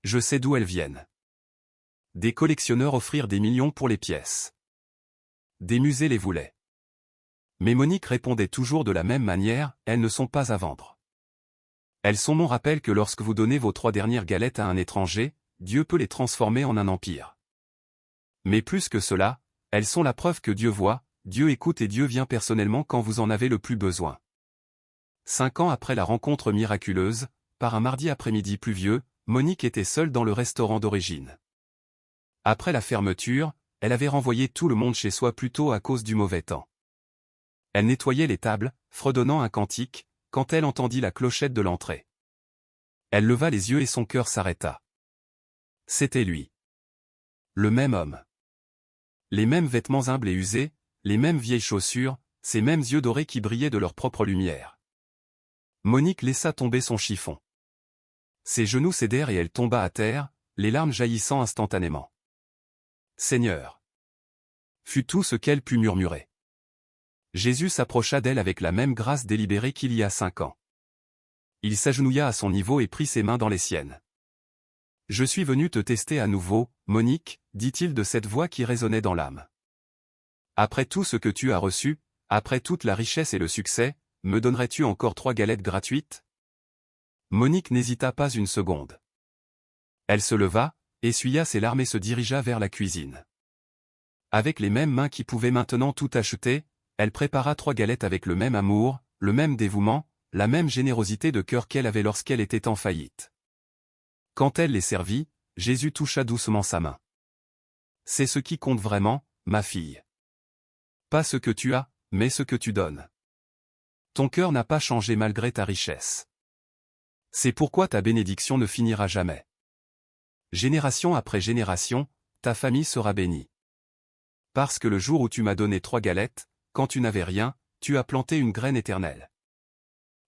Je sais d'où elles viennent. Des collectionneurs offrirent des millions pour les pièces. Des musées les voulaient. Mais Monique répondait toujours de la même manière, elles ne sont pas à vendre. Elles sont mon rappel que lorsque vous donnez vos 3 dernières galettes à un étranger, Dieu peut les transformer en un empire. Mais plus que cela, elles sont la preuve que Dieu voit, Dieu écoute et Dieu vient personnellement quand vous en avez le plus besoin. 5 ans après la rencontre miraculeuse, par un mardi après-midi pluvieux, Monique était seule dans le restaurant d'origine. Après la fermeture, elle avait renvoyé tout le monde chez soi plus tôt à cause du mauvais temps. Elle nettoyait les tables, fredonnant un cantique, quand elle entendit la clochette de l'entrée. Elle leva les yeux et son cœur s'arrêta. C'était lui. Le même homme. Les mêmes vêtements humbles et usés, les mêmes vieilles chaussures, ces mêmes yeux dorés qui brillaient de leur propre lumière. Monique laissa tomber son chiffon. Ses genoux cédèrent et elle tomba à terre, les larmes jaillissant instantanément. « Seigneur !» fut tout ce qu'elle put murmurer. Jésus s'approcha d'elle avec la même grâce délibérée qu'il y a 5 ans. Il s'agenouilla à son niveau et prit ses mains dans les siennes. « Je suis venu te tester à nouveau, Monique, dit-il de cette voix qui résonnait dans l'âme. Après tout ce que tu as reçu, après toute la richesse et le succès, me donnerais-tu encore 3 galettes gratuites ?» Monique n'hésita pas une seconde. Elle se leva, essuya ses larmes et se dirigea vers la cuisine. Avec les mêmes mains qui pouvaient maintenant tout acheter, elle prépara 3 galettes avec le même amour, le même dévouement, la même générosité de cœur qu'elle avait lorsqu'elle était en faillite. Quand elle les servit, Jésus toucha doucement sa main. « C'est ce qui compte vraiment, ma fille. Pas ce que tu as, mais ce que tu donnes. Ton cœur n'a pas changé malgré ta richesse. C'est pourquoi ta bénédiction ne finira jamais. Génération après génération, ta famille sera bénie. Parce que le jour où tu m'as donné 3 galettes, quand tu n'avais rien, tu as planté une graine éternelle. »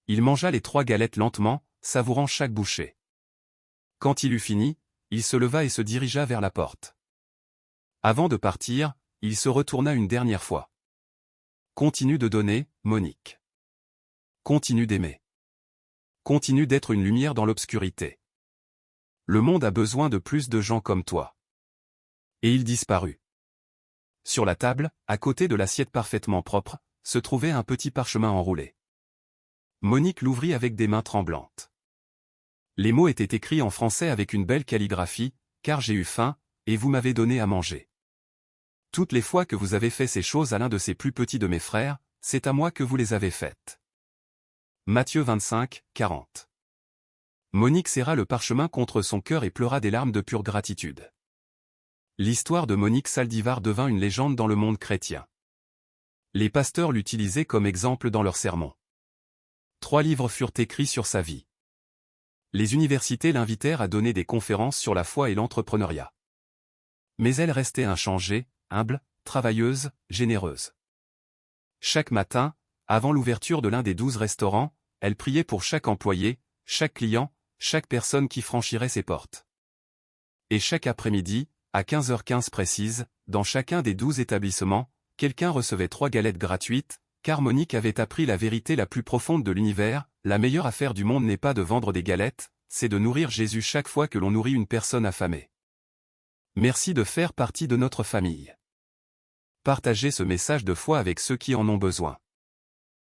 Il mangea les 3 galettes lentement, savourant chaque bouchée. Quand il eut fini, il se leva et se dirigea vers la porte. Avant de partir, il se retourna une dernière fois. « Continue de donner, Monique. Continue d'aimer. Continue d'être une lumière dans l'obscurité. Le monde a besoin de plus de gens comme toi. » Et il disparut. Sur la table, à côté de l'assiette parfaitement propre, se trouvait un petit parchemin enroulé. Monique l'ouvrit avec des mains tremblantes. Les mots étaient écrits en français avec une belle calligraphie, « Car j'ai eu faim, et vous m'avez donné à manger. Toutes les fois que vous avez fait ces choses à l'un de ces plus petits de mes frères, c'est à moi que vous les avez faites. » Matthieu 25, 40. Monique serra le parchemin contre son cœur et pleura des larmes de pure gratitude. L'histoire de Monique Saldivar devint une légende dans le monde chrétien. Les pasteurs l'utilisaient comme exemple dans leurs sermons. 3 livres furent écrits sur sa vie. Les universités l'invitèrent à donner des conférences sur la foi et l'entrepreneuriat. Mais elle restait inchangée, humble, travailleuse, généreuse. Chaque matin, avant l'ouverture de l'un des 12 restaurants, elle priait pour chaque employé, chaque client, chaque personne qui franchirait ses portes. Et chaque après-midi, à 15h15 précise, dans chacun des 12 établissements, quelqu'un recevait 3 galettes gratuites, car Monique avait appris la vérité la plus profonde de l'univers, la meilleure affaire du monde n'est pas de vendre des galettes, c'est de nourrir Jésus chaque fois que l'on nourrit une personne affamée. Merci de faire partie de notre famille. Partagez ce message de foi avec ceux qui en ont besoin.